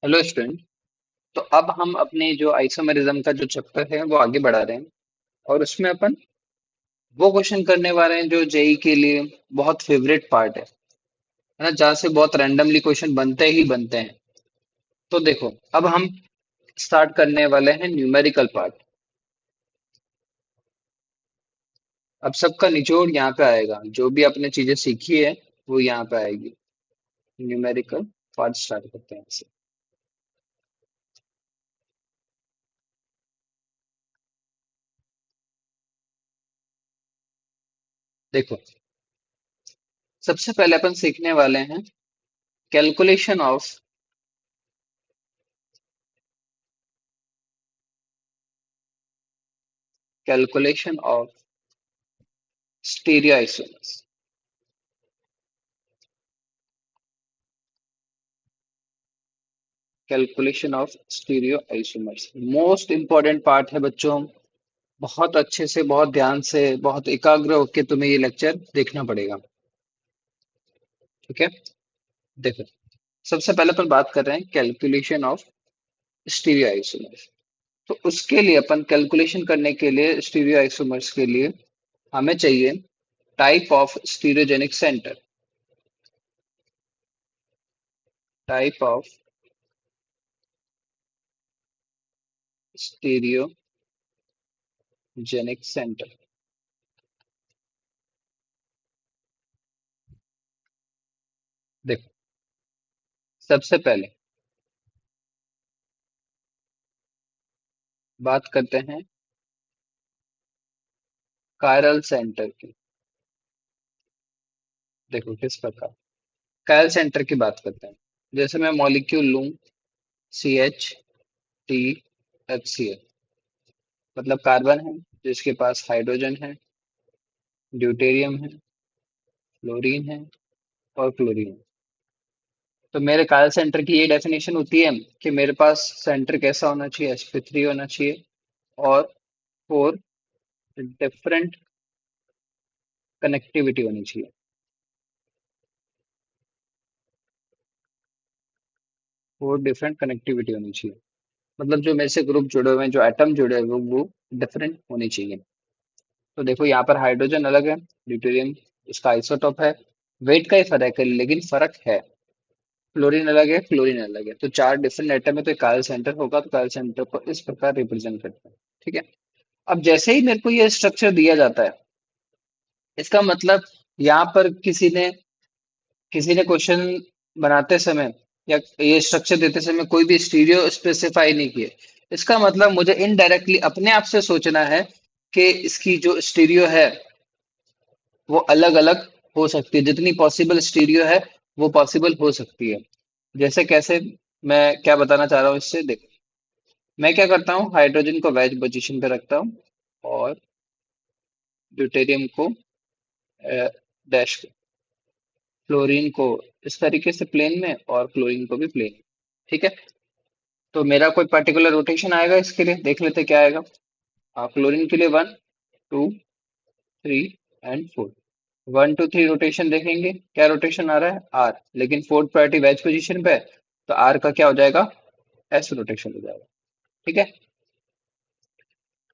Hello student. तो अब हम अपने जो आइसोमेरिज्म का जो चैप्टर है वो आगे बढ़ा रहे हैं। और उसमें अपन वो क्वेश्चन करने वाले हैं जो जेई के लिए बहुत फेवरेट पार्ट है ना, जहाँ से बहुत रैंडमली क्वेश्चन बनते ही बनते हैं। तो देखो, अब हम स्टार्ट करने वाले हैं न्यूमेरिकल पार्ट। अब सबका निचोड़ यहाँ पे आएगा, जो भी आपने चीजें सीखी है वो यहाँ पे आएगी। न्यूमेरिकल पार्ट स्टार्ट करते हैं इससे। देखो, सबसे पहले अपन सीखने वाले हैं calculation of calculation of stereo isomers. Calculation of stereo isomers most important part है बच्चों। बहुत अच्छे से, बहुत ध्यान से, बहुत एकाग्र होकर तुम्हें ये लेक्चर देखना पड़ेगा। ठीक है। देखो, सबसे पहले अपन बात कर रहे हैं कैलकुलेशन ऑफ स्टीरियो आइसोमर्स। तो उसके लिए अपन कैलकुलेशन करने के लिए स्टीरियो आइसोमर्स के लिए हमें चाहिए type of stereogenic centre. Type of stereogenic centre. देखो, सबसे पहले बात करते हैं कायरल सेंटर की। देखो किस प्रकार कायल सेंटर की बात करते हैं। जैसे मैं मॉलिक्यूल लूं, CH3HCl, मतलब कार्बन है जिसके पास हाइड्रोजन है, ड्यूटेरियम है, फ्लोरीन है और क्लोरीन है। तो मेरे कायल सेंटर की ये डेफिनेशन होती है कि मेरे पास सेंटर कैसा होना चाहिए, sp3 होना चाहिए और फोर डिफरेंट कनेक्टिविटी होनी चाहिए। फोर डिफरेंट कनेक्टिविटी होनी चाहिए, मतलब जो मेरे से ग्रुप जुड़े हुए हैं, जो एटम जुड़े हुए हैं, वो डिफरेंट होनी चाहिए। तो देखो, यहाँ पर हाइड्रोजन अलग है, ड्यूटेरियम इसका आइसोटोप है, वेट का ही फर्क है लेकिन फर्क है। फ्लोरीन अलग है, क्लोरीन अलग है, तो चार डिफरेंट एटम है, तो कायल सेंटर होगा। तो कायल सेंटर को इस प्रकार रिप्रेजेंट करते हैं। ठीक है। अब जैसे ही मेरे को ये स्ट्रक्चर दिया जाता है, इसका मतलब यहाँ पर किसी ने क्वेश्चन बनाते समय या ये स्ट्रक्चर देते समय कोई भी स्टीरियो स्पेसिफाई नहीं किए। इसका मतलब मुझे इनडायरेक्टली अपने आप से सोचना है कि इसकी जो स्टीरियो है वो अलग अलग हो सकती है। जितनी पॉसिबल स्टीरियो है वो पॉसिबल हो सकती है। जैसे कैसे, मैं क्या बताना चाह रहा हूँ इससे, देखो, मैं क्या करता हूँ, हाइड्रोजन को वेज पोजीशन पे रखता हूँ और ड्यूटेरियम को डैश, फ्लोरीन को इस तरीके से प्लेन में और क्लोरीन को भी प्लेन में। ठीक है। तो मेरा कोई पर्टिकुलर रोटेशन आएगा, इसके लिए देख लेते क्या आएगा। क्लोरीन के लिए 1 2 3 एंड 4। 1 2 3 रोटेशन देखेंगे, क्या रोटेशन आ रहा है, आर, लेकिन फोर्थ प्रायोरिटी वेज पोजीशन पे है, तो आर का क्या हो जाएगा, एस रोटेशन हो जाएगा। ठीक है।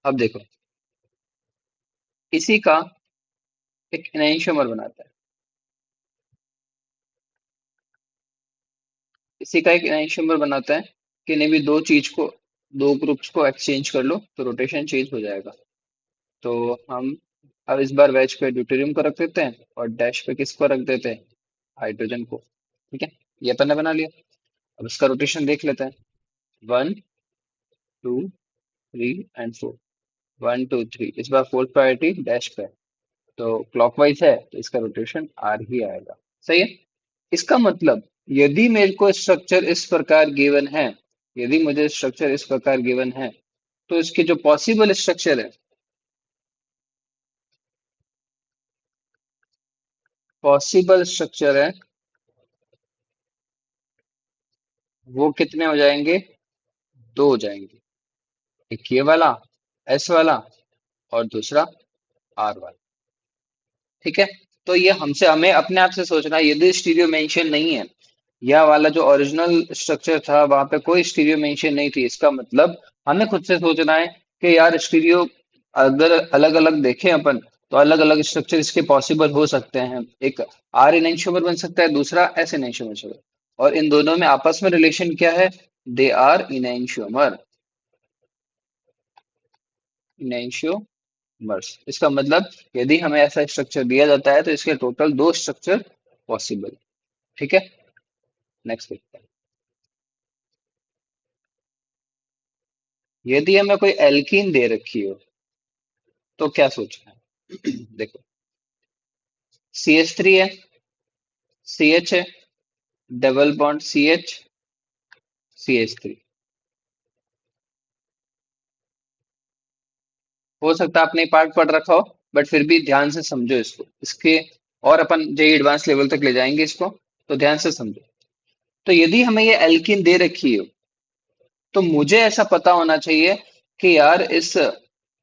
अब देखो, इसी का एक एनेंशियोमर बनाता है। इसी का एक एनेंशियोमर बनाता है कि नहीं भी दो ग्रुप्स को एक्सचेंज कर लो तो रोटेशन चेंज हो जाएगा। तो हम अब इस बार वेज पे ड्यूटेरियम को रख देते हैं और डैश पे किसको रख देते हैं, हाइड्रोजन को। ठीक है। ये अपन ने बना लिया। अब इसका रोटेशन देख लेते हैं। 1 2 3 एंड 4। 1 2 3, इस बार फोर्थ प्रायोरिटी डैश पे है, तो क्लॉकवाइज है, तो इसका रोटेशन आर ही आएगा। सही है। इसका मतलब, यदि मेरे को स्ट्रक्चर इस प्रकार गिवन है, यदि मुझे स्ट्रक्चर इस प्रकार गिवन है, तो इसके जो पॉसिबल स्ट्रक्चर है वो कितने हो जाएंगे, दो हो जाएंगे। एक ये वाला, एस वाला, और दूसरा आर वाला। ठीक है। तो ये हमसे हमें अपने आप से सोचना है, यदि स्टीरियो मेंशन नहीं है, यह वाला जो ओरिजिनल स्ट्रक्चर था वहां पे कोई स्टीरियो मेंशन नहीं थी। इसका मतलब हमें खुद से सोचना है कि यार स्टीरियो अगर अलग अलग देखें अपन तो अलग अलग स्ट्रक्चर इसके पॉसिबल हो सकते हैं। एक आर इनैंशियोमर बन सकता है, दूसरा एस इनैंशियोमर। और इन दोनों में आपस में रिलेशन क्या है? They are इनैंशियोमर। इनैंशियोमर्स, इसका मतलब यदि हमें ऐसा स्ट्रक्चर दिया जाता है तो इसके टोटल दो स्ट्रक्चर पॉसिबल। ठीक है, नेक्स्ट देखते हैं। यदि हमें कोई एल्कीन दे रखी हो तो क्या सोचना है? देखो, CH3 है, CH है, डबल बॉन्ड CH, CH3। हो सकता है आपने पार्ट पढ़ रखा हो, बट फिर भी ध्यान से समझो इसको, इसके और अपन जेई एडवांस लेवल तक ले जाएंगे इसको, तो ध्यान से समझो। तो यदि हमें ये एल्कीन दे रखी हो तो मुझे ऐसा पता होना चाहिए कि यार इस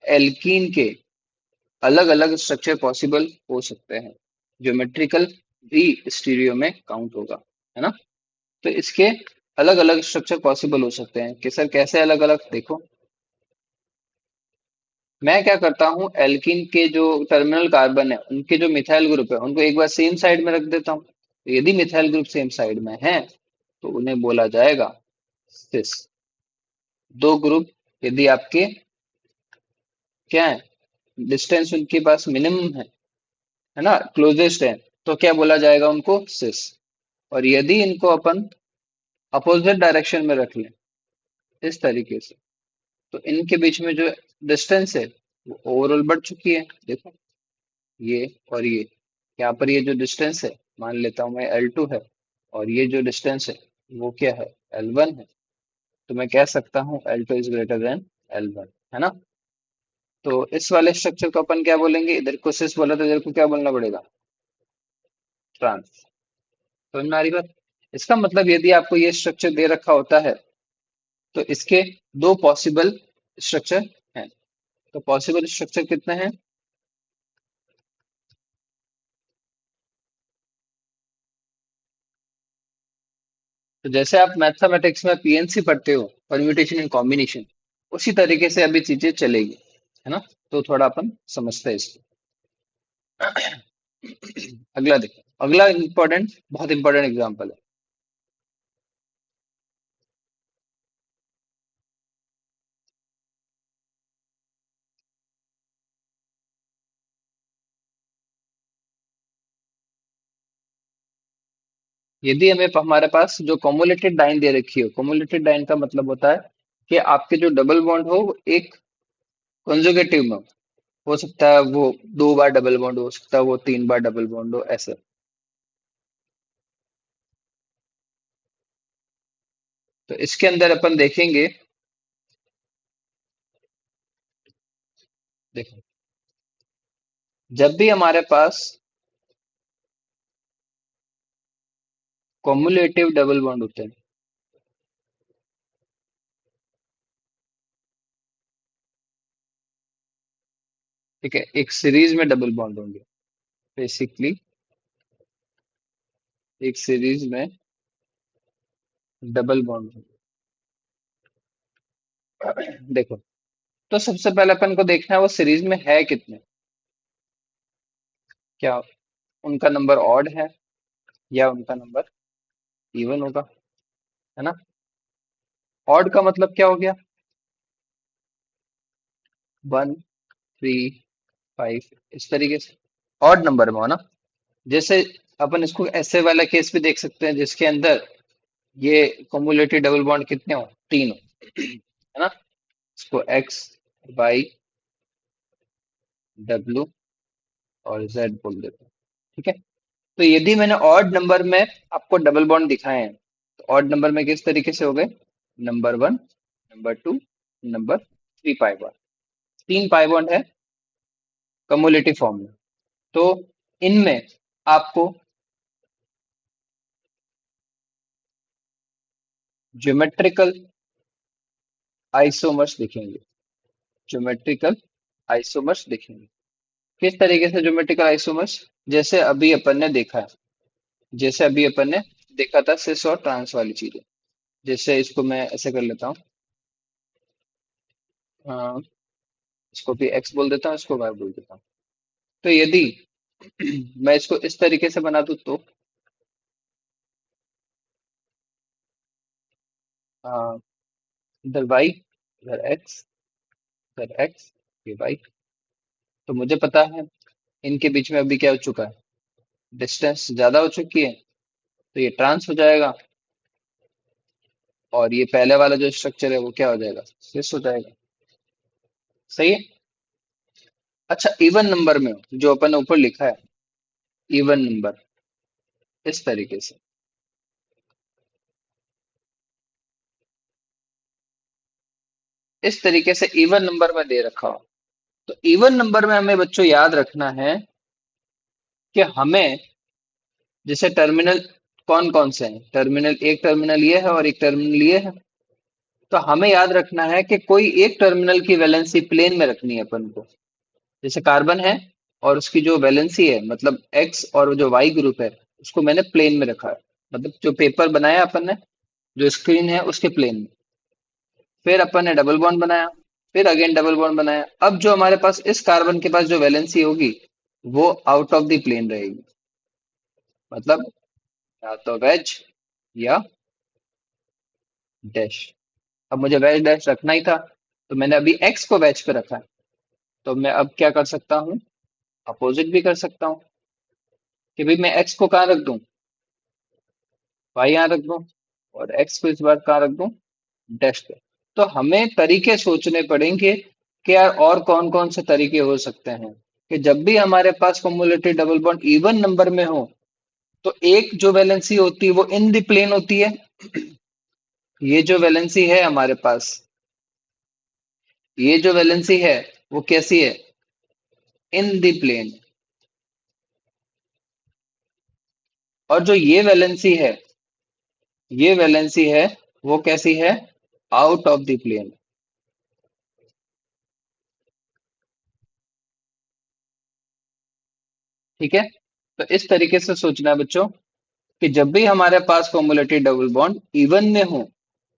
एल्कीन के अलग अलग स्ट्रक्चर पॉसिबल हो सकते हैं। ज्योमेट्रिकल भी स्टीरियो में काउंट होगा, है ना? तो इसके अलग अलग स्ट्रक्चर पॉसिबल हो सकते हैं कि सर कैसे अलग अलग। देखो, मैं क्या करता हूँ, एल्कीन के जो टर्मिनल कार्बन है उनके जो मिथाइल ग्रुप है उनको एक बार सेम साइड में रख देता हूँ। तो यदि मिथाइल ग्रुप सेम साइड में है तो उन्हें बोला जाएगा सिस। दो ग्रुप यदि आपके क्या है, डिस्टेंस उनके पास मिनिमम है ना, क्लोजेस्ट है, तो क्या बोला जाएगा उनको? सिस। और यदि इनको अपन अपोजिट डायरेक्शन में रख लें इस तरीके से, तो इनके बीच में जो डिस्टेंस है वो ओवरऑल बढ़ चुकी है। देखो, ये और ये, यहाँ पर ये जो डिस्टेंस है मान लेता हूं मैं L2 है, और ये जो डिस्टेंस है वो क्या है? L1 है। तो मैं कह सकता हूँ L2 is greater than L1, है ना? तो इस वाले स्ट्रक्चर को अपन क्या बोलेंगे? इधर को सिस बोला तो इधर को क्या बोलना पड़ेगा? ट्रांस। समझ में आ रही बात? इसका मतलब यदि आपको ये स्ट्रक्चर दे रखा होता है तो इसके दो पॉसिबल स्ट्रक्चर हैं। तो पॉसिबल स्ट्रक्चर कितने हैं? तो जैसे आप मैथमेटिक्स में पीएनसी पढ़ते हो, परम्यूटेशन एंड कॉम्बिनेशन, उसी तरीके से अभी चीजें चलेगी, है ना? तो थोड़ा अपन समझते हैं इसको। अगला देखो, अगला इंपॉर्टेंट, बहुत इंपॉर्टेंट एग्जांपल है। यदि हमें हमारे पास जो कोमुलेटेड डाइन दे रखी हो, कोमुलेटेड डाइन का मतलब होता है कि आपके जो डबल बॉन्ड हो वो एक कंजुगेटिव में हो सकता है, वो दो बार डबल बॉन्ड हो सकता है, वो तीन बार डबल बॉन्ड हो, ऐसे। तो इसके अंदर अपन देखेंगे, देखो, जब भी हमारे पास कॉमुलेटिव डबल बॉन्ड होते हैं, ठीक है, एक सीरीज में डबल बॉन्ड होंगे, बेसिकली एक सीरीज में डबल बॉन्ड होंगे। देखो, तो सबसे पहले अपन को देखना है वो सीरीज में है कितने। क्या उनका नंबर ऑड है या उनका नंबर इवन होगा, है ना? ऑड का मतलब क्या हो गया? 1, 3, 5, इस तरीके से ऑड नंबर में हो ना। जैसे अपन इसको ऐसे वाला केस भी देख सकते हैं जिसके अंदर ये कम्युलेटिव डबल बॉन्ड कितने हो? तीन हो, है ना? इसको X, Y, W और Z बोल देते हैं। ठीक है, तो यदि मैंने ऑड नंबर में आपको डबल बॉन्ड दिखाए हैं तो ऑड नंबर में किस तरीके से हो गए? Number one, number two, number three pi bond. तीन पाई बॉन्ड है कम्युलेटिव फॉर्म में। तो इनमें आपको ज्योमेट्रिकल आइसोमर्स दिखेंगे। ज्योमेट्रिकल आइसोमर्स दिखेंगे। किस तरीके से ज्योमेट्रिकल आइसोमर्स? जैसे अभी अपन ने देखा है, जैसे अभी अपन ने देखा था सिस और ट्रांस वाली चीजें। जैसे इसको मैं ऐसे कर लेता हूँ, इसको भी एक्स बोल देता हूँ, इसको वाई बोल देता हूँ। तो यदि मैं इसको इस तरीके से बना दूं तो आ, इधर वाई, इधर एक्स, इधर एक्स, ये वाई। तो मुझे पता है इनके बीच में अभी क्या हो चुका है, डिस्टेंस ज्यादा हो चुकी है, तो ये ट्रांस हो जाएगा। और ये पहले वाला जो स्ट्रक्चर है वो क्या हो जाएगा, सिस हो जाएगा। सही है। अच्छा, इवन नंबर में हो जो अपन ने ऊपर लिखा है, इवन नंबर, इस तरीके से। इस तरीके से इवन नंबर में दे रखा हो, तो इवन नंबर में हमें बच्चों याद रखना है कि हमें, जैसे टर्मिनल कौन कौन से हैं, टर्मिनल एक टर्मिनल ये है और एक टर्मिनल ये है। तो हमें याद रखना है कि कोई एक टर्मिनल की वैलेंसी प्लेन में रखनी है अपन को। जैसे कार्बन है और उसकी जो वैलेंसी है, मतलब एक्स और जो वाई ग्रुप है, उसको मैंने प्लेन में रखा है। मतलब जो पेपर बनाया अपन ने, जो स्क्रीन है उसके प्लेन में। फिर अपन ने डबल बॉन्ड बनाया, फिर अगेन डबल बॉन्ड बनाया। अब जो हमारे पास इस कार्बन के पास जो वैलेंसी होगी, वो आउट ऑफ द प्लेन रहेगी। मतलब या तो वेज या डैश। अब मुझे वेज डैश रखना ही था, तो मैंने अभी एक्स को वेज पे रखा है। तो मैं अब क्या कर सकता हूँ, अपोजिट भी कर सकता हूँ, कि भाई मैं एक्स को कहाँ रख दूं, वाई यहाँ रख दूं, और एक्स को इस बार कहाँ रख दूं, डैश पे। तो हमें तरीके सोचने पड़ेंगे कि यार और कौन कौन से तरीके हो सकते हैं, कि जब भी हमारे पास cumulative double bond even number में हो, तो एक जो वैलेंसी होती है वो इन द प्लेन होती है। ये जो वैलेंसी है हमारे पास, ये जो वैलेंसी है वो कैसी है, इन द प्लेन। और जो ये वैलेंसी है वो कैसी है, आउट ऑफ द प्लेन। ठीक है। तो इस तरीके से सोचना है बच्चों, कि जब भी हमारे पास कॉमुलेटिव डबल बॉन्ड इवन में हो,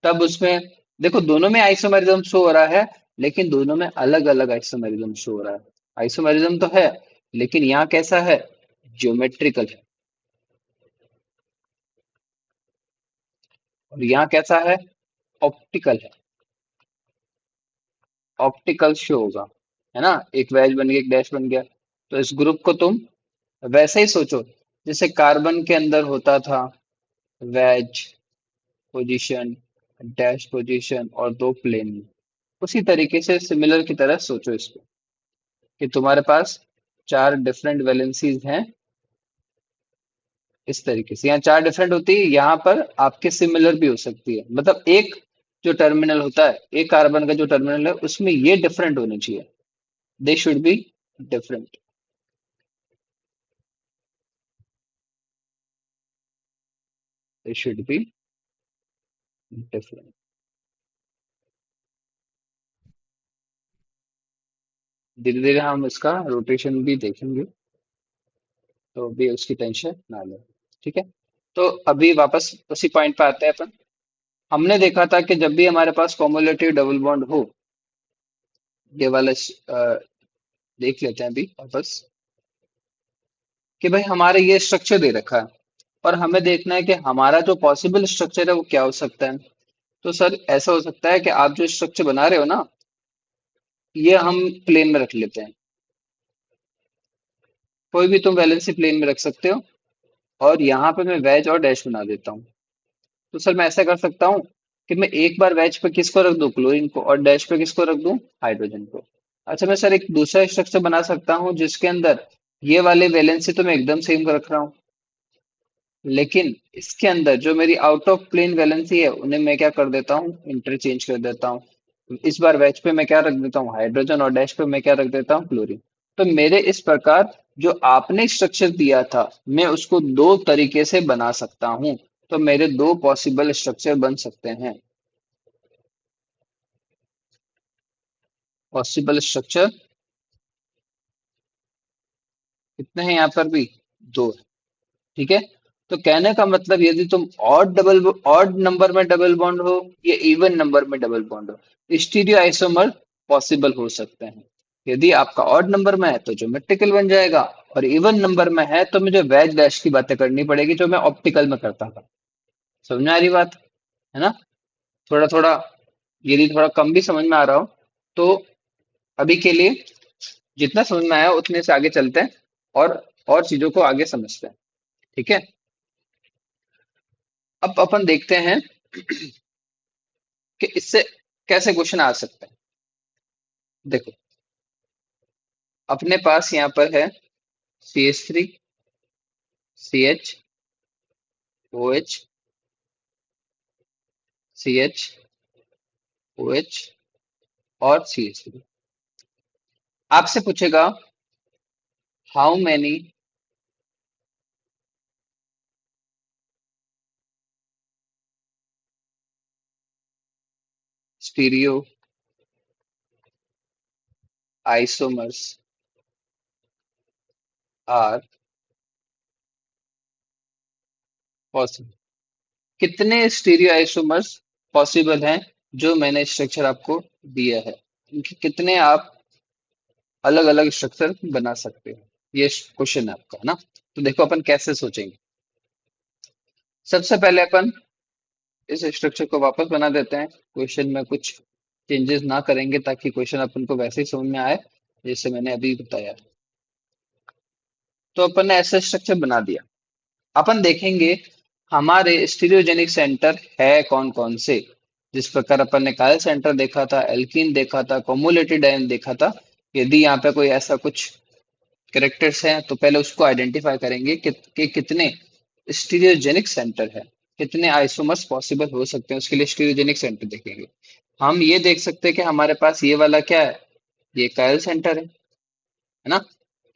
तब उसमें देखो दोनों में आइसोमेरिज्म शो हो रहा है, लेकिन दोनों में अलग अलग आइसोमेरिज्म शो हो रहा है। आइसोमेरिज्म तो है, लेकिन यहाँ कैसा है, ज्योमेट्रिकल है। और यहाँ कैसा है, ऑप्टिकल है। ऑप्टिकल शो होगा, है ना। एक वेज बन गया, एक डैश बन गया। तो इस ग्रुप को तुम वैसे ही सोचो, जैसे कार्बन के अंदर होता था वेज पोजीशन, डैश पोजीशन और दो प्लेन। उसी तरीके से सिमिलर की तरह सोचो इसको, कि तुम्हारे पास चार डिफरेंट वैलेंसीज हैं। इस तरीके से यहाँ चार डिफरेंट होती है, यहाँ पर आपके सिमिलर भी हो सकती है। मतलब एक जो टर्मिनल होता है, एक कार्बन का जो टर्मिनल है उसमें ये डिफरेंट होने चाहिए, they should be different, they should be different. धीरे धीरे हम इसका रोटेशन भी देखेंगे, तो भी उसकी टेंशन ना ले। ठीक है। तो अभी वापस उसी पॉइंट पे आते हैं अपन। हमने देखा था कि जब भी हमारे पास कॉमुलेटिव डबल बॉन्ड हो, ये वाला देख लेते हैं अभी वापस, कि भाई हमारे ये स्ट्रक्चर दे रखा है, और हमें देखना है कि हमारा जो पॉसिबल स्ट्रक्चर है वो क्या हो सकता है। तो सर ऐसा हो सकता है कि आप जो स्ट्रक्चर बना रहे हो ना, ये हम प्लेन में रख लेते हैं। कोई भी तुम वैलेंसी प्लेन में रख सकते हो, और यहाँ पे मैं वेज और डैश बना देता हूँ। तो सर मैं ऐसा कर सकता हूँ कि मैं एक बार वेज पे किसको रख दूं, क्लोरीन को, और डैश पे किसको रख दूं, हाइड्रोजन को। अच्छा, मैं सर एक दूसरा स्ट्रक्चर बना सकता हूँ जिसके अंदर ये वाले वैलेंसी तो मैं एकदम सेम रख रहा हूँ, लेकिन इसके अंदर जो मेरी आउट ऑफ प्लेन वैलेंसी है उन्हें मैं क्या कर देता हूँ, इंटरचेंज कर देता हूँ। इस बार वेज पे मैं क्या रख देता हूँ, हाइड्रोजन, और डैश पे मैं क्या रख देता हूँ, क्लोरीन। तो मेरे इस प्रकार जो आपने स्ट्रक्चर दिया था, मैं उसको दो तरीके से बना सकता हूँ। तो मेरे दो पॉसिबल स्ट्रक्चर बन सकते हैं। पॉसिबल स्ट्रक्चर कितने हैं यहाँ पर भी, दो है। ठीक है। तो कहने का मतलब यदि तुम ऑड नंबर में डबल बॉन्ड हो या इवन नंबर में डबल बॉन्ड हो, स्टीरियो आइसोमर पॉसिबल हो सकते हैं। यदि आपका ऑड नंबर में है तो ज्योमेट्रिकल बन जाएगा, और इवन नंबर में है तो मुझे वेज डैश की बातें करनी पड़ेगी जो मैं ऑप्टिकल में करता था। समझ में आ रही बात है ना? थोड़ा थोड़ा, यदि थोड़ा कम भी समझ में आ रहा हो तो अभी के लिए जितना समझ में आया उतने से आगे चलते हैं, और चीजों को आगे समझते हैं। ठीक है, अब अपन देखते हैं कि इससे कैसे क्वेश्चन आ सकते हैं। देखो, अपने पास यहाँ पर है CH3, CH, OH, CH, OH और CH3। आपसे पूछेगा how many stereoisomers are possible. कितने स्टीरियो आइसोमर्स पॉसिबल हैं जो मैंने स्ट्रक्चर आपको दिया है, इनके कितने आप अलग अलग स्ट्रक्चर बना सकते हो, ये क्वेश्चन है आपका, है ना? तो देखो अपन कैसे सोचेंगे। सबसे पहले अपन इस स्ट्रक्चर को वापस बना देते हैं, क्वेश्चन में कुछ चेंजेस ना करेंगे ताकि क्वेश्चन अपन को वैसे ही समझ में आए जैसे मैंने अभी बताया। तो अपन ने ऐसा स्ट्रक्चर बना दिया। अपन देखेंगे हमारे स्टीरियोजेनिक सेंटर है कौन कौन से। जिस प्रकार अपन ने कायल सेंटर देखा था, एल्कीन देखा था, कोमुलेटेड आयन देखा था, यदि यहाँ पे कोई ऐसा कुछ कैरेक्टर्स हैं तो पहले उसको आइडेंटिफाई करेंगे कि कितने स्टीरियोजेनिक सेंटर है, कितने आइसोमर्स पॉसिबल हो सकते हैं, उसके लिए स्टीरियोजेनिक सेंटर देखेंगे। हम ये देख सकते हैं कि हमारे पास ये वाला क्या है, ये कायल सेंटर है ना?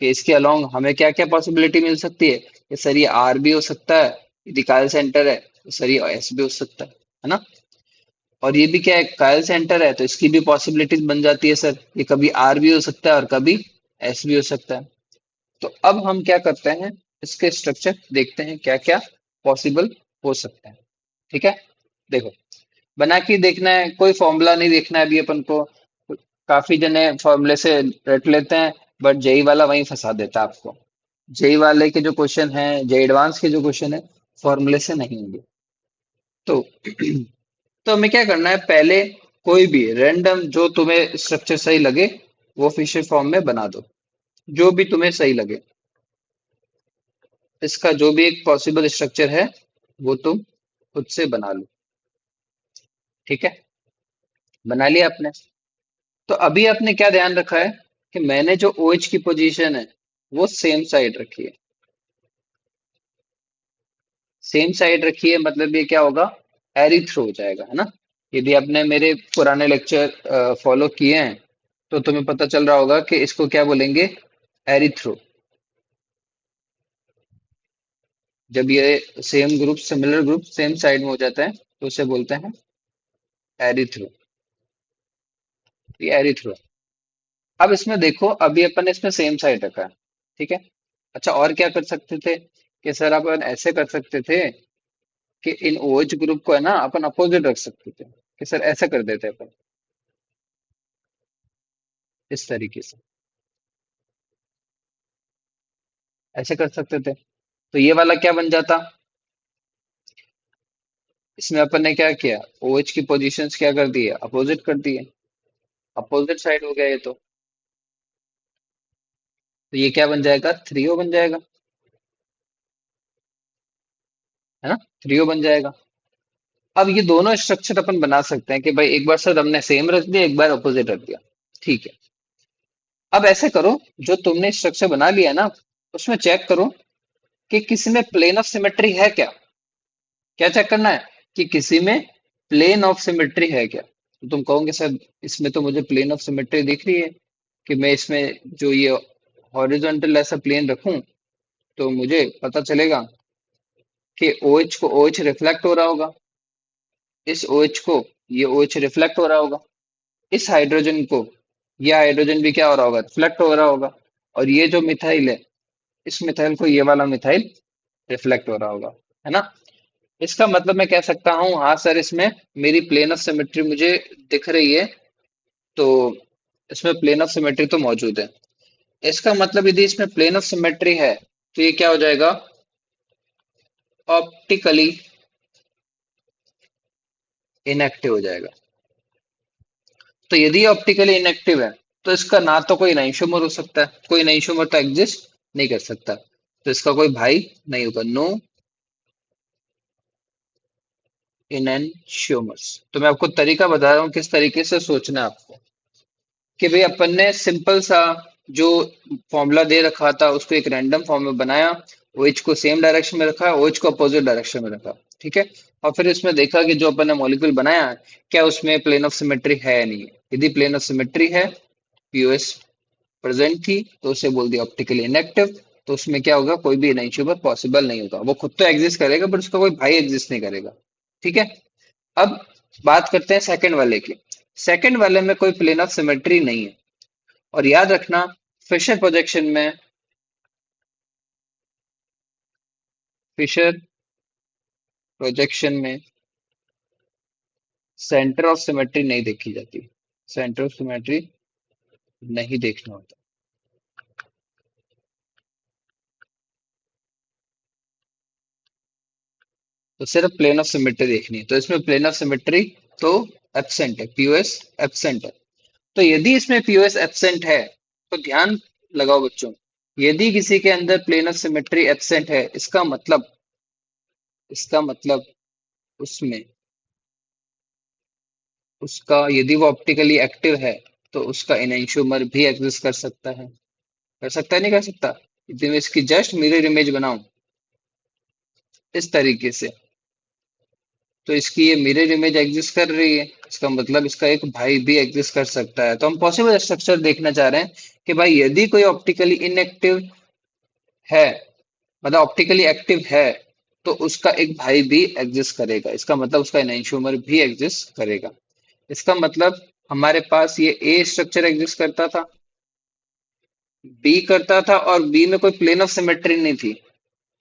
कि इसके अलोंग हमें क्या क्या पॉसिबिलिटी मिल सकती है कि सर ये आर भी हो सकता है, यदि कायल सेंटर है तो सर ये एस भी हो सकता है ना? और ये भी क्या है, कायल सेंटर है तो इसकी भी पॉसिबिलिटीज बन जाती है सर, ये कभी आर भी हो सकता है और कभी एस भी हो सकता है। तो अब हम क्या करते हैं, इसके स्ट्रक्चर देखते हैं क्या क्या पॉसिबल हो सकता है। ठीक है, देखो, बना के देखना है, कोई फॉर्मूला नहीं देखना है अभी अपन को। काफी जने फॉर्मूले से रट लेते हैं, बट जेई वाला वहीं फंसा देता है आपको। जेई वाले के जो क्वेश्चन है, जेई एडवांस के जो क्वेश्चन है, फॉर्मूले से नहीं होंगे। तो तो हमें क्या करना है, पहले कोई भी रैंडम जो तुम्हें स्ट्रक्चर सही लगे वो फिशर फॉर्म में बना दो, जो भी तुम्हें सही लगे। इसका जो भी एक पॉसिबल स्ट्रक्चर है वो तुम खुद से बना लो। ठीक है, बना लिया आपने? तो अभी आपने क्या ध्यान रखा है कि मैंने जो OH की पोजीशन है वो सेम साइड रखी है। सेम साइड रखी है मतलब ये क्या होगा, एरीथ्रो हो जाएगा, है ना? यदि आपने मेरे पुराने लेक्चर फॉलो किए हैं तो तुम्हें पता चल रहा होगा कि इसको क्या बोलेंगे, एरीथ्रो। जब ये same group similar group same side में हो जाता है तो उसे बोलते हैं एरीथ्रो। ये एरीथ्रो। अब इसमें देखो, अभी अपन ने इसमें सेम साइड रखा है। ठीक है, अच्छा और क्या कर सकते थे कि सर अपन ऐसे कर सकते थे कि इन OH ग्रुप को है ना अपन अपोजिट रख सकते थे, कि सर ऐसा कर देते अपन, इस तरीके से ऐसे कर सकते थे। तो ये वाला क्या बन जाता, इसमें अपन ने क्या किया, OH की पोजीशंस क्या कर दी है, अपोजिट कर दी है। अपोजिट साइड हो गया ये तो ये क्या बन जाएगा, 3O बन जाएगा, है ना? 3O बन जाएगा। अब ये दोनों स्ट्रक्चर अपन बना सकते हैं कि भाई एक बार सर हमने सेम रख दिया, एक बार अपोजिट रख दिया। ठीक है, अब ऐसे करो, जो तुमने स्ट्रक्चर बना लिया ना उसमें चेक करो कि किसी में प्लेन ऑफ सिमेट्री है क्या। क्या चेक करना है कि किसी में प्लेन ऑफ सिमेट्री है क्या। तो तुम कहोगे सर इसमें तो मुझे प्लेन ऑफ सिमेट्री दिख रही है, कि मैं इसमें जो ये हॉरिजॉन्टल ऐसा प्लेन रखूं तो मुझे पता चलेगा कि OH को OH रिफ्लेक्ट हो रहा होगा, इस OH को ये OH रिफ्लेक्ट हो रहा होगा, इस हाइड्रोजन को ये हाइड्रोजन भी क्या हो रहा होगा, रिफ्लेक्ट हो रहा होगा, और ये जो मिथाइल है इस मिथाइल को ये वाला मिथाइल रिफ्लेक्ट हो रहा होगा। है ना। इसका मतलब मैं कह सकता हूँ हाँ सर, इसमें मेरी प्लेन ऑफ सिमेट्री मुझे दिख रही है, तो इसमें प्लेन ऑफ सिमेट्री तो मौजूद है। इसका मतलब यदि इसमें प्लेन ऑफ सिमेट्री है तो ये क्या हो जाएगा, ऑप्टिकली इनएक्टिव हो जाएगा। तो यदि ऑप्टिकली इनएक्टिव है तो इसका ना तो कोई इनैंशियोमर हो सकता है, कोई इनैंशियोमर तो एग्जिस्ट नहीं कर सकता, तो इसका कोई भाई नहीं होगा, नो इनैंशियोमर्स। तो मैं आपको तरीका बता रहा हूँ किस तरीके से सोचना है आपको, कि भाई अपन ने सिंपल सा जो फॉर्मूला दे रखा था उसको एक रैंडम फॉर्म में बनाया, OH को सेम डायरेक्शन में रखा, OH को अपोजिट डायरेक्शन में रखा, ठीक है। और फिर इसमें देखा कि जो अपन ने मॉलिक्यूल बनाया क्या उसमें प्लेन ऑफ सिमेट्री है या नहीं है। यदि प्लेन ऑफ सिमेट्री है, पीओएस प्रेजेंट थी, तो उसे बोल दिया ऑप्टिकली इनएक्टिव। तो उसमें क्या होगा, कोई भी इनैंशियोमर पॉसिबल नहीं होगा, वो खुद तो एग्जिस्ट करेगा बट उसका कोई भाई एग्जिस्ट नहीं करेगा, ठीक है। अब बात करते हैं सेकंड वाले की। सेकंड वाले में कोई प्लेन ऑफ सिमेट्री नहीं है, और याद रखना फिशर प्रोजेक्शन में, फिशर प्रोजेक्शन में सेंटर ऑफ सिमेट्री नहीं देखी जाती, सेंटर ऑफ सिमेट्री नहीं देखना होता। तो सिर्फ प्लेन ऑफ सिमेट्री देखनी है, तो इसमें प्लेन ऑफ सिमेट्री तो एब्सेंट है, पीओएस एब्सेंट है। तो यदि इसमें पीओएस एब्सेंट है तो ध्यान लगाओ बच्चों, यदि किसी के अंदर प्लेन ऑफ सिमेट्री एब्सेंट है, इसका मतलब उसमें उसका यदि वो ऑप्टिकली एक्टिव है तो उसका इनैंशियोमर भी एग्जिस्ट कर सकता है। कर सकता है नहीं कर सकता। यदि मैं इसकी जस्ट मिरर इमेज बनाऊं इस तरीके से, तो इसकी ये मिरर इमेज एग्जिस्ट कर रही है, इसका मतलब इसका एक भाई भी एग्जिस्ट कर सकता है। तो हम पॉसिबल स्ट्रक्चर देखना चाह रहे हैं कि भाई यदि कोई ऑप्टिकली इनएक्टिव है, मतलब ऑप्टिकली एक्टिव है, तो उसका एक भाई भी एग्जिस्ट करेगा, इसका मतलब उसका एनैंशियोमर भी एग्जिस्ट करेगा। इसका मतलब हमारे पास ये ए स्ट्रक्चर एग्जिस्ट करता था, बी करता था, और बी में कोई प्लेन ऑफ सिमेट्री नहीं थी,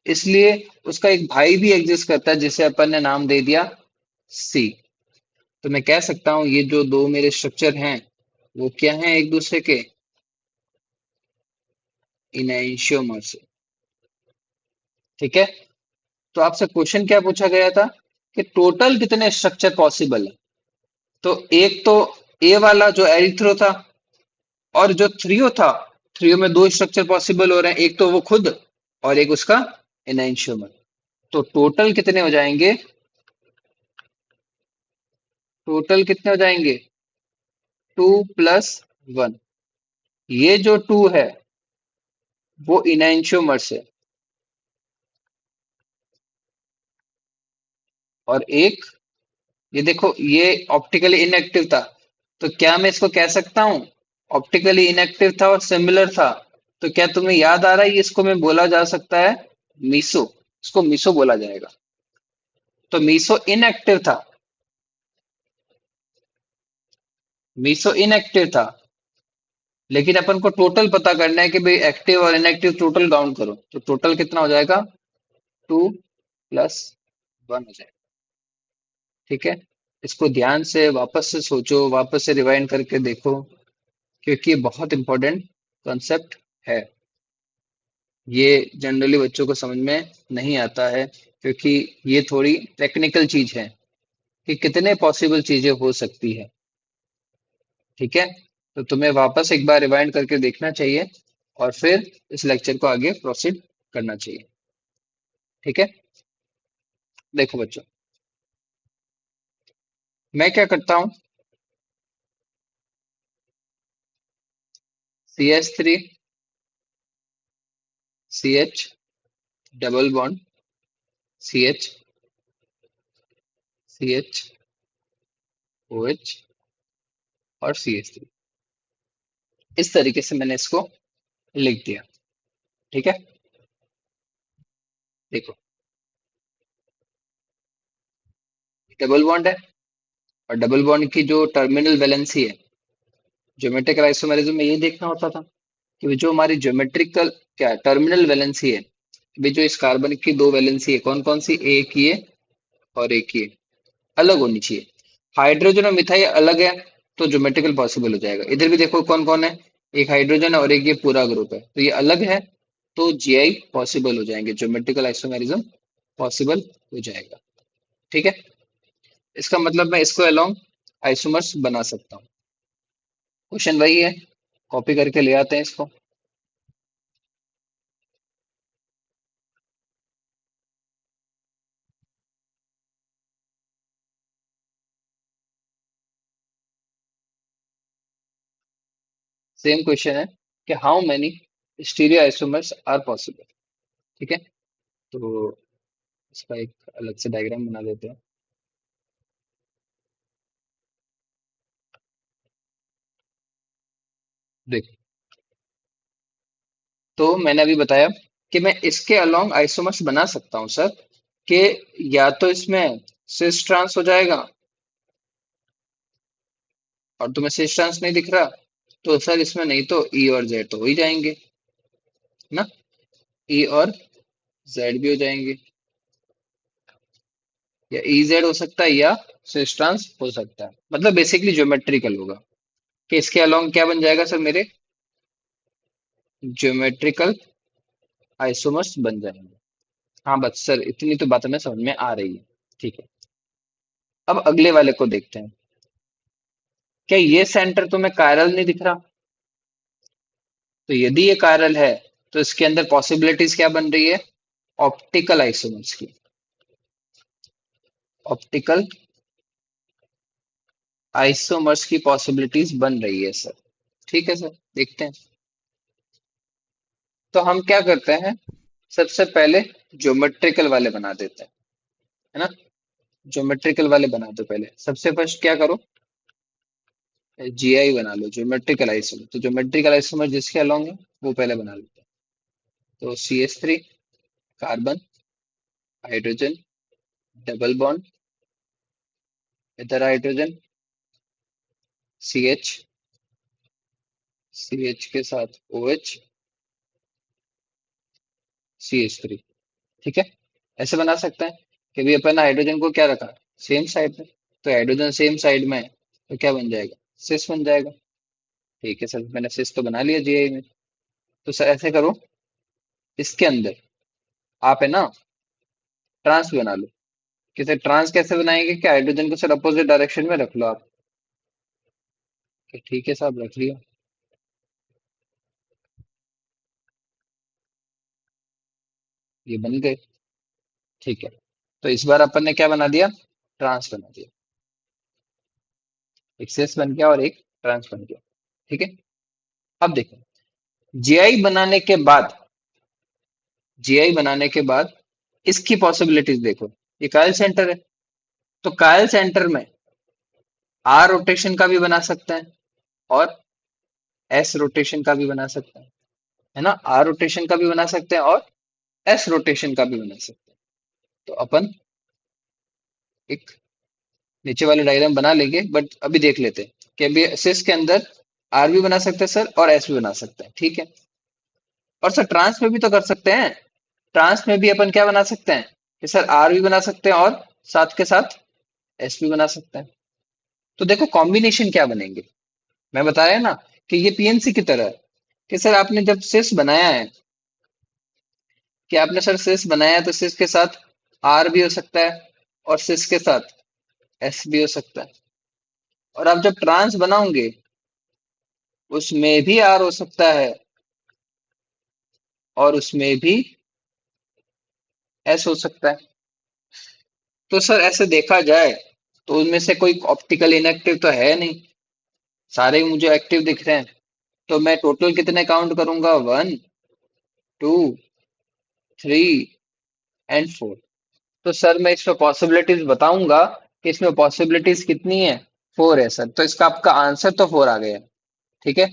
इसलिए उसका एक भाई भी एग्जिस्ट करता है जिसे अपन ने नाम दे दिया सी। तो मैं कह सकता हूं ये जो दो मेरे स्ट्रक्चर हैं वो क्या हैं एक दूसरे के इनैंशियोमर्स, ठीक है। तो आपसे क्वेश्चन क्या पूछा गया था कि टोटल कितने स्ट्रक्चर पॉसिबल है। तो एक तो ए वाला जो एरिथ्रो था, और जो थ्रियो था, थ्रियो में दो स्ट्रक्चर पॉसिबल हो रहे हैं, एक तो वो खुद और एक उसका एनैंशियोमर। तो टोटल कितने हो जाएंगे, टोटल कितने हो जाएंगे, 2+1। ये जो 2 है वो इनैंशियोमर से, और एक ये देखो ये ऑप्टिकली इनएक्टिव था, तो क्या मैं इसको कह सकता हूं ऑप्टिकली इनएक्टिव था और सिमिलर था। तो क्या तुम्हें याद आ रहा है, इसको मैं बोला जा सकता है मीसो, इसको मीसो बोला जाएगा। तो मीसो इनएक्टिव था, मीसो इनएक्टिव था, लेकिन अपन को टोटल पता करना है कि भाई एक्टिव और इनएक्टिव टोटल काउंट करो, तो टोटल कितना हो जाएगा, 2+1 हो जाएगा, ठीक है। इसको ध्यान से वापस से सोचो, वापस से रिवाइंड करके देखो, क्योंकि ये बहुत इंपॉर्टेंट कॉन्सेप्ट है। ये जनरली बच्चों को समझ में नहीं आता है, क्योंकि ये थोड़ी टेक्निकल चीज है कि कितने पॉसिबल चीजें हो सकती है, ठीक है। तो तुम्हें वापस एक बार रिवाइंड करके देखना चाहिए, और फिर इस लेक्चर को आगे प्रोसीड करना चाहिए, ठीक है। देखो बच्चों, मैं क्या करता हूँ, CH3 CH double bond CH CH OH और CH3, इस तरीके से मैंने इसको लिख दिया, ठीक है। देखो डबल बॉन्ड है, और डबल बॉन्ड की जो टर्मिनल वैलेंसी है, ज्योमेट्रिकल आइसोमेरिज्म में ये देखना होता था कि जो हमारी ज्योमेट्रिकल क्या टर्मिनल वैलेंसी है, अभी जो इस कार्बन की दो वैलेंसी है, कौन कौन सी, एक ये और एक ये, अलग होनी चाहिए। हाइड्रोजन और मिथाइल अलग है तो ज्योमेट्रिकल पॉसिबल हो जाएगा। इधर भी देखो कौन कौन है, एक हाइड्रोजन है और एक ये पूरा ग्रुप है, तो ये अलग है तो जीआई पॉसिबल हो जाएंगे, ज्योमेट्रिकल आइसोमेरिज्म पॉसिबल हो जाएगा। ठीक है, इसका मतलब मैं इसको अलोंग आइसोमर्स बना सकता हूँ। क्वेश्चन वही है, कॉपी करके ले आते हैं इसको। सेम क्वेश्चन है कि how many stereoisomers are possible. ठीक है, तो इसका एक अलग से डायग्राम बना देते हैं। देख, तो मैंने अभी बताया कि मैं इसके अलोंग आइसोमर्स बना सकता हूँ सर, कि या तो इसमें सिस ट्रांस हो जाएगा, और तुम्हें सिस ट्रांस नहीं दिख रहा तो सर इसमें नहीं तो ई और जेड तो हो ही जाएंगे ना, ई और जेड भी हो जाएंगे, या ई जेड हो सकता है या सिस ट्रांस हो सकता है, मतलब बेसिकली ज्योमेट्रिकल होगा, कि इसके अलोंग क्या बन जाएगा सर मेरे, ज्योमेट्रिकल आइसोमर्स बन जाएंगे। हाँ बस सर इतनी तो बात हमें समझ में आ रही है। ठीक है, अब अगले वाले को देखते हैं। क्या ये सेंटर तुम्हें कायरल नहीं दिख रहा, तो यदि ये कायरल है तो इसके अंदर पॉसिबिलिटीज क्या बन रही है, ऑप्टिकल आइसोमर्स की, ऑप्टिकल आइसोमर्स की पॉसिबिलिटीज बन रही है सर। ठीक है सर, देखते हैं। तो हम क्या करते हैं, सबसे पहले ज्योमेट्रिकल वाले बना देते हैं, है ना। ज्योमेट्रिकल वाले बना दो पहले, सबसे फर्स्ट क्या करो, जीआई बना लो, ज्योमेट्रिकल आइसोमर। तो ज्योमेट्रिकल आइसोमर जिसके अलोंग है वो पहले बना लेते हैं। तो CH3 carbon, hydrogen, double bond, इधर हाइड्रोजन, CH, CH के साथ OH, CH3। ठीक है, ऐसे बना सकते हैं कि भी अपन हाइड्रोजन को क्या रखा, सेम साइड में, तो हाइड्रोजन सेम साइड में है तो क्या बन जाएगा, सिस बन जाएगा। ठीक है सर, मैंने सिस तो बना लिया जीआई में। तो सर ऐसे करो, इसके अंदर आप है ना ट्रांस बना लो। कि सर ट्रांस कैसे बनाएंगे, कि हाइड्रोजन को सर अपोजिट डायरेक्शन में रख लो आप। कि ठीक है साहब, रख लिया, ये बन गए। ठीक है, तो इस बार अपन ने क्या बना दिया, ट्रांस बना दिया, एक सिस बन गया और एक ट्रांस बन गया। ठीक है, अब देखो, जीआई बनाने के बाद, जीआई बनाने के बाद इसकी पॉसिबिलिटीज देखो। ये कायल सेंटर है, तो कायल सेंटर में आर रोटेशन का भी बना सकते हैं और एस रोटेशन का भी बना सकते हैं, है ना। आर रोटेशन का भी बना सकते हैं और एस रोटेशन का भी बना सकते हैं। तो अपन एक नीचे वाले डायग्राम बना लेंगे, बट अभी देख लेते हैं कि अभी सिस के अंदर आर भी बना सकते हैं सर और एस भी बना सकते हैं। ठीक है, और सर ट्रांस में भी तो कर सकते हैं, ट्रांस में भी अपन क्या बना सकते हैं, कि सर आर भी बना सकते हैं और साथ के साथ एस भी बना सकते हैं। तो देखो कॉम्बिनेशन क्या बनेंगे, मैं बताया ना कि ये पीएनसी की तरह है, कि सर आपने जब सिस बनाया है, कि आपने सर सिस बनाया है तो सिस के साथ आर भी हो सकता है और सिस के साथ एस भी हो सकता है, और आप जब ट्रांस बनाओगे उसमें भी आर हो सकता है और उसमें भी एस हो सकता है। तो सर ऐसे देखा जाए तो उनमें से कोई ऑप्टिकल इनएक्टिव तो है नहीं, सारे ही मुझे एक्टिव दिख रहे हैं। तो मैं टोटल कितने काउंट करूंगा, 1, 2, 3 एंड 4। तो सर मैं इसमें पॉसिबिलिटीज बताऊंगा कि इसमें पॉसिबिलिटीज कितनी है, 4 है सर, तो इसका आपका आंसर तो 4 आ गया। ठीक है,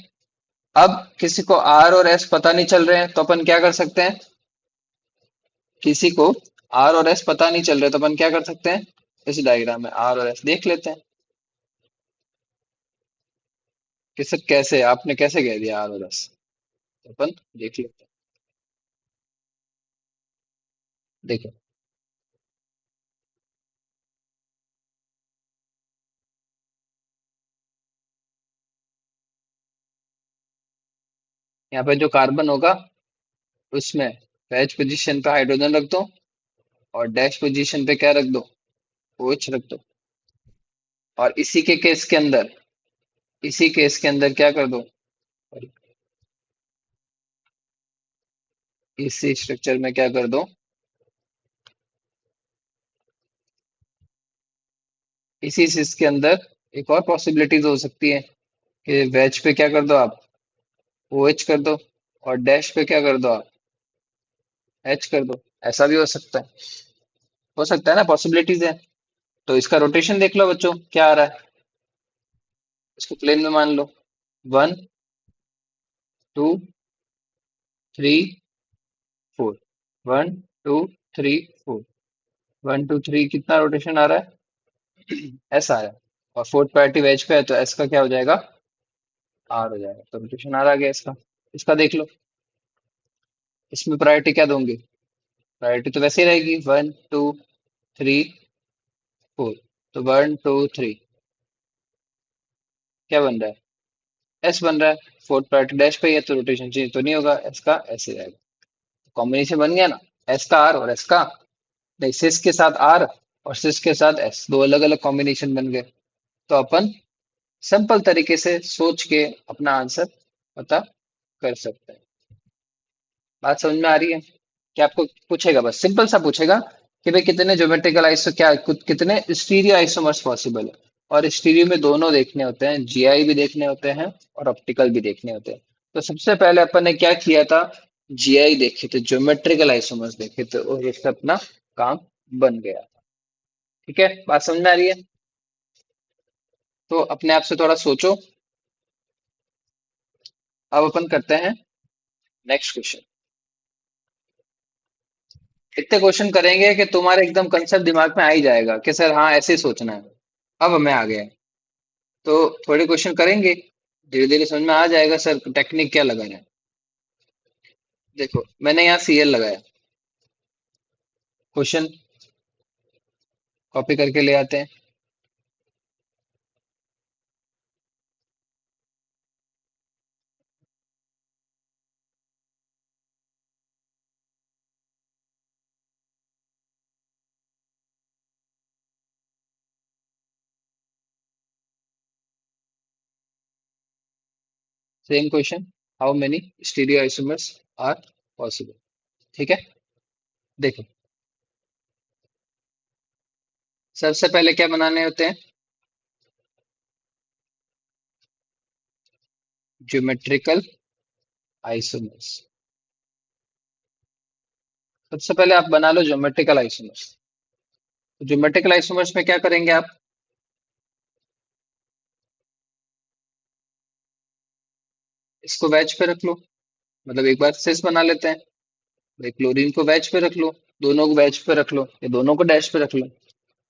अब किसी को आर और एस पता नहीं चल रहे हैं तो अपन क्या कर सकते हैं, किसी को आर और एस पता नहीं चल रहे तो अपन क्या कर सकते हैं, इस डायग्राम में आर और एस देख लेते हैं कि सर कैसे आपने कैसे कह दिया आर और एस, तो अपन देख लेते हैं। देखो यहाँ पे जो कार्बन होगा उसमें वैज पोजीशन पे हाइड्रोजन रख दो, और डैश पोजीशन पे क्या रख दो, OH रख दो। और इसी केस के अंदर क्या कर दो, इसी स्ट्रक्चर में क्या कर दो, इसी चीज के अंदर एक और पॉसिबिलिटीज हो सकती है कि वेज पे क्या कर दो आप, OH कर दो, और डैश पे क्या कर दो आप, H कर दो। ऐसा भी हो सकता है ना, पॉसिबिलिटीज है। तो इसका रोटेशन देख लो बच्चों क्या आ रहा है, इसको प्लेन में मान लो। 1 2 3 4, 1 2 3 4, 1 2 3 कितना रोटेशन आ रहा है, ऐसा आया। और फोर्थ प्रायोरिटी वेज पे है तो एस का क्या हो जाएगा, R हो जाएगा। तो रोटेशन आर आ गया इसका। इसका देख लो, इसमें प्रायोरिटी क्या दूंगी, प्रायोरिटी तो वैसे ही रहेगी, 1 2 3 4। तो 1 2 3 क्या बन रहा है, एस बन रहा है। फोर्थ प्रायोरिटी डैश पे ही है तो रोटेशन चेंज तो नहीं होगा, एस का ऐसे रहेगा। कॉम्बिनेशन बन गया ना, एस का आर और एस का, नहीं सिस के साथ आर और सिस के साथ एस, दो अलग अलग कॉम्बिनेशन बन गए। तो अपन सिंपल तरीके से सोच के अपना आंसर पता कर सकते हैं। बात समझ में आ रही है? कि आपको पूछेगा, बस सिंपल सा पूछेगा कि भाई कितने ज्योमेट्रिकल आइसो क्या कितने स्टीरियो आइसोमर्स पॉसिबल है। और स्टीरियो में दोनों देखने होते हैं, GI भी देखने होते हैं और ऑप्टिकल भी देखने होते हैं। तो सबसे पहले अपन ने क्या किया था, GI देखे थे, ज्योमेट्रिकल आइसोमर्स देखे थे, और इससे अपना काम बन गया। ठीक है, बात समझ में आ रही है? तो अपने आप से थोड़ा सोचो। अब अपन करते हैं नेक्स्ट क्वेश्चन। इतने क्वेश्चन करेंगे कि तुम्हारे एकदम कंसेप्ट दिमाग में आ ही जाएगा कि सर हाँ ऐसे ही सोचना है। अब हमें आ गया है। तो थोड़े क्वेश्चन करेंगे, धीरे धीरे समझ में आ जाएगा सर टेक्निक क्या लगाना है। देखो मैंने यहाँ CL लगाया, क्वेश्चन कॉपी करके ले आते हैं। Same question, how many stereoisomers are possible. ठीक है, देखो सबसे पहले क्या बनाने होते हैं, ज्योमेट्रिकल आइसोमर्स। सबसे पहले आप बना लो ज्योमेट्रिकल आइसोमर्स। तो ज्योमेट्रिकल आइसोमर्स में क्या करेंगे आप, इसको वेज पे रख लो, मतलब एक बार सिस बना लेते हैं। भाई क्लोरीन को वेज पे रख लो, दोनों को वेज पे रख लो, या दोनों को डैश पे रख लो,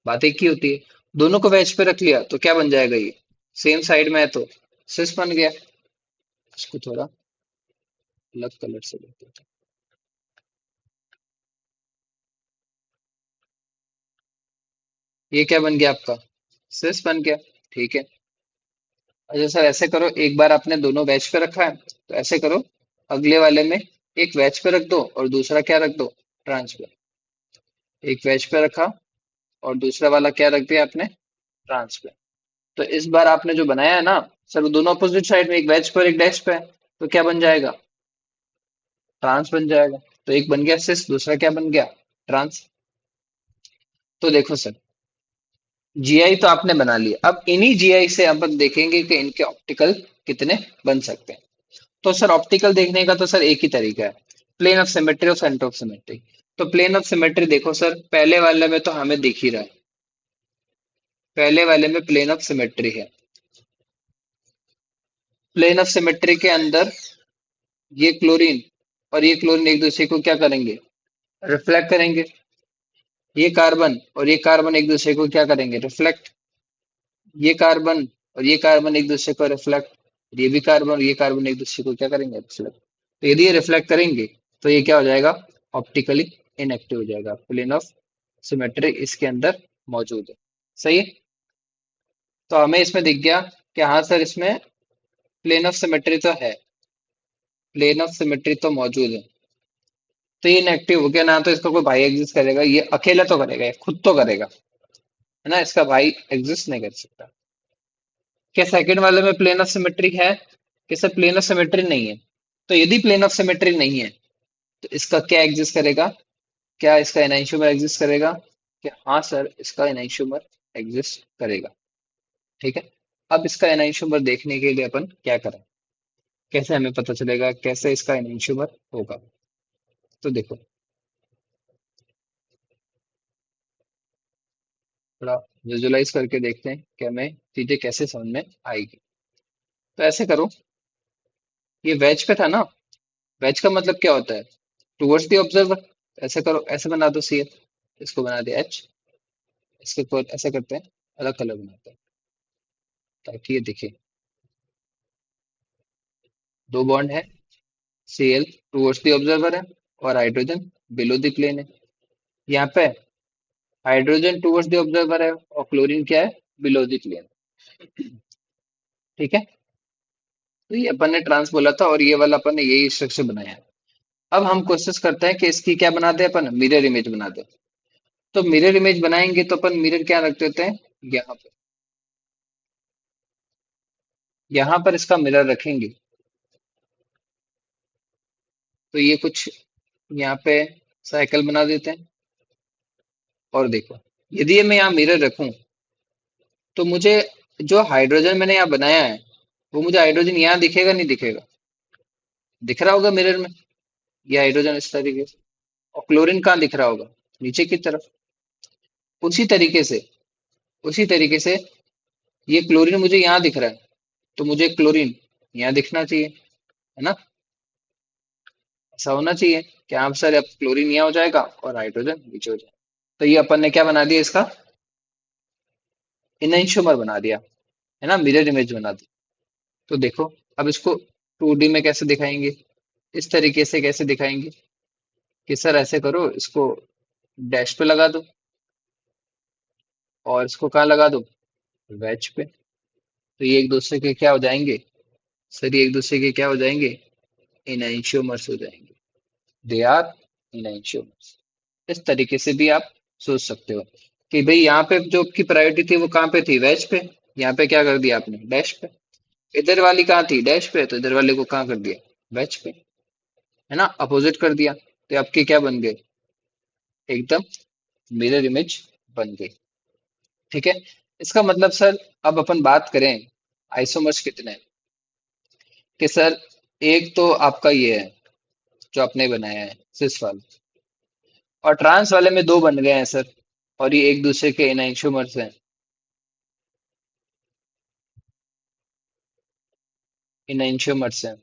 बात एक ही होती है। दोनों को वेज पे रख लिया तो क्या बन जाएगा, ये सेम साइड में है तो सिस बन गया। इसको थोड़ा अलग कलर से लेते हैं। ये क्या बन गया आपका, सिस बन गया। ठीक है, अच्छा सर ऐसे करो, एक बार आपने दोनों वेज पे रखा है तो ऐसे करो, अगले वाले में एक वेज पे रख दो और दूसरा क्या रख दो, ट्रांस पे। एक वेज पे रखा और दूसरा वाला क्या रख दिया आपने, ट्रांस पे। तो इस बार आपने जो बनाया है ना सर, वो दोनों अपोजिट साइड में, एक वेज पर एक डैश पे है, तो क्या बन जाएगा, ट्रांस बन जाएगा। तो एक बन गया सिस, दूसरा क्या बन गया, ट्रांस। तो देखो सर, GI तो आपने बना लिया, अब इन्हीं GI से अपन देखेंगे कि इनके ऑप्टिकल कितने बन सकते हैं। तो सर ऑप्टिकल देखने का तो सर एक ही तरीका है, प्लेन ऑफ सिमेट्री और सेंटर ऑफ सिमेट्री। तो प्लेन ऑफ सिमेट्री देखो सर, पहले वाले में तो हमें दिख ही रहा है, पहले वाले में प्लेन ऑफ सिमेट्री है। प्लेन ऑफ सिमेट्री के अंदर ये क्लोरीन और ये क्लोरीन एक दूसरे को क्या करेंगे, रिफ्लेक्ट करेंगे। ये कार्बन और ये कार्बन एक दूसरे को क्या करेंगे, रिफ्लेक्ट। ये कार्बन और ये कार्बन एक दूसरे को रिफ्लेक्ट। ये भी कार्बन और ये कार्बन एक दूसरे को क्या करेंगे, रिफ्लेक्ट। तो यदि ये रिफ्लेक्ट करेंगे तो ये क्या हो जाएगा, ऑप्टिकली इनएक्टिव हो जाएगा। प्लेन ऑफ सिमेट्री इसके अंदर मौजूद है। सही है। तो हमें इसमें दिख गया कि हाँ सर इसमें प्लेन ऑफ सिमेट्री तो है, प्लेन ऑफ सिमेट्री तो मौजूद है। तो ये इनएक्टिव हो गया, ना तो इसका कोई भाई एग्जिस्ट करेगा, ये अकेला तो करेगा, ये खुद तो करेगा, है ना, इसका भाई एग्जिस्ट नहीं कर सकता। क्या सेकंड वाले में प्लेन ऑफ सिमेट्री है? कि सर प्लेन ऑफ सिमेट्री नहीं है। तो यदि प्लेन ऑफ सिमेट्री नहीं है तो इसका क्या एग्जिस्ट करेगा? क्या इसका एनाइंशियोमर एग्जिस्ट करेगा? कि हाँ सर इसका एनाइंशियोमर एग्जिस्ट करेगा। ठीक है। अब इसका एनाइंशियोमर देखने के लिए अपन क्या करें, कैसे हमें पता चलेगा कैसे इसका एनाइंशियोमर होगा? तो देखो, थोड़ा विजुलाइज करके देखते हैं कि हमें चीजें कैसे समझ में आएगी। तो ऐसे करो, ये वेज पे था ना, वेज का मतलब क्या होता है? Towards the observer. ऐसे करो, ऐसे बना दो सी एल, इसको बना दे एच, इसके को ऐसे करते हैं, अलग कलर बनाते हैं ताकि ये दिखे। दो बॉन्ड है, C L towards the observer है और हाइड्रोजन बिलो द प्लेन है। यहाँ पे हाइड्रोजन टुवर्ड्स द ऑब्जर्वर है और क्लोरीन क्या है? Below the plane. ठीक है। तो ये अपन ने ट्रांस बोला था और ये वाला अपन ने यही स्ट्रक्चर बनाया है। अब हम कोशिश करते हैं कि इसकी क्या बना दे, अपन मिरर इमेज बना दे। तो मिरर इमेज बनाएंगे तो अपन मिरर क्या रख देते हैं? यहाँ पर, यहाँ पर इसका मिरर रखेंगे। तो ये कुछ यहाँ पे साइकिल बना देते हैं। और देखो, यदि ये मैं यहाँ मिरर रखूं तो मुझे जो हाइड्रोजन मैंने यहाँ बनाया है वो मुझे हाइड्रोजन यहाँ दिखेगा नहीं दिखेगा? दिख रहा होगा मिरर में, ये हाइड्रोजन इस तरीके से। और क्लोरीन कहाँ दिख रहा होगा? नीचे की तरफ। उसी तरीके से, उसी तरीके से ये क्लोरीन मुझे यहाँ दिख रहा है, तो मुझे क्लोरीन यहाँ दिखना चाहिए, है ना? ऐसा होना चाहिए कि हाँ सर अब क्लोरीन यहाँ हो जाएगा और हाइड्रोजन नीचे हो जाएगा। तो ये अपन ने क्या बना दिया, इसका इनइंशियोमर बना दिया, है ना, मिरर इमेज बना दी। तो देखो, अब इसको 2D में कैसे दिखाएंगे? इस तरीके से कैसे दिखाएंगे कि सर ऐसे करो, इसको डैश पे लगा दो और इसको कहाँ लगा दो? वेज पे। तो ये एक दूसरे के क्या हो जाएंगे? सर ये एक दूसरे के क्या हो जाएंगे? इनइंशियोमर्स हो जाएंगे। They are enantiomers. इस तरीके से भी आप सोच सकते हो कि भाई यहाँ पे जो आपकी प्रायोरिटी थी वो कहाँ पे थी? वेज पे। यहाँ पे क्या कर दिया आपने? डैश पे। इधर वाली कहाँ थी? डैश पे। तो इधर वाले को कहाँ कर दिया? वेज पे। है ना, अपोजिट कर दिया। तो आपके क्या बन गए? एकदम मिरर इमेज बन गई। ठीक है। इसका मतलब सर, अब अपन बात करें आइसोमर्स कितने हैं, कि सर एक तो आपका ये है जो आपने बनाया है सिस वाला, और ट्रांस वाले में दो बन गए हैं सर, और ये एक दूसरे के इनइंशियोमर्स हैं। इनइंशियोमर्स हैं।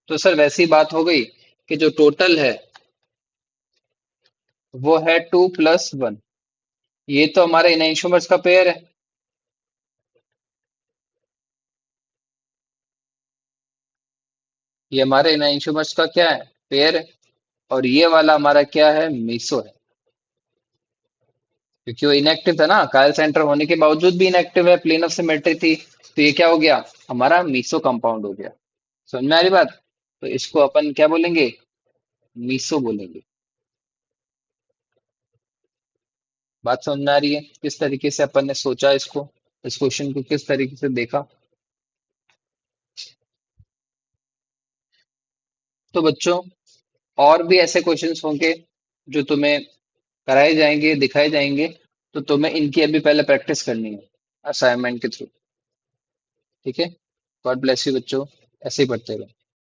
तो सर वैसी बात हो गई कि जो टोटल है वो है 2+1। ये तो हमारे इनइंशियोमर्स का पेयर है। ये हमारे इनइंशियोमर्स का क्या है? पेयर है। और ये वाला हमारा क्या है? मीसो है। क्योंकि वो इनएक्टिव था ना, कायल सेंटर होने के बावजूद भी इनएक्टिव है, प्लेन ऑफ सिमेट्री थी। तो ये क्या हो गया? हमारा मीसो कंपाउंड हो गया। समझ में आ रही बात? तो इसको अपन क्या बोलेंगे? मीसो बोलेंगे। बात समझ में आ रही है किस तरीके से अपन ने सोचा इसको, इस क्वेश्चन को किस तरीके से देखा? तो बच्चों, और भी ऐसे क्वेश्चंस होंगे जो तुम्हें कराए जाएंगे, दिखाए जाएंगे। तो तुम्हें इनकी अभी पहले प्रैक्टिस करनी है असाइनमेंट के थ्रू। ठीक है। गॉड ब्लेस यू बच्चों, ऐसे ही पढ़ते रहो।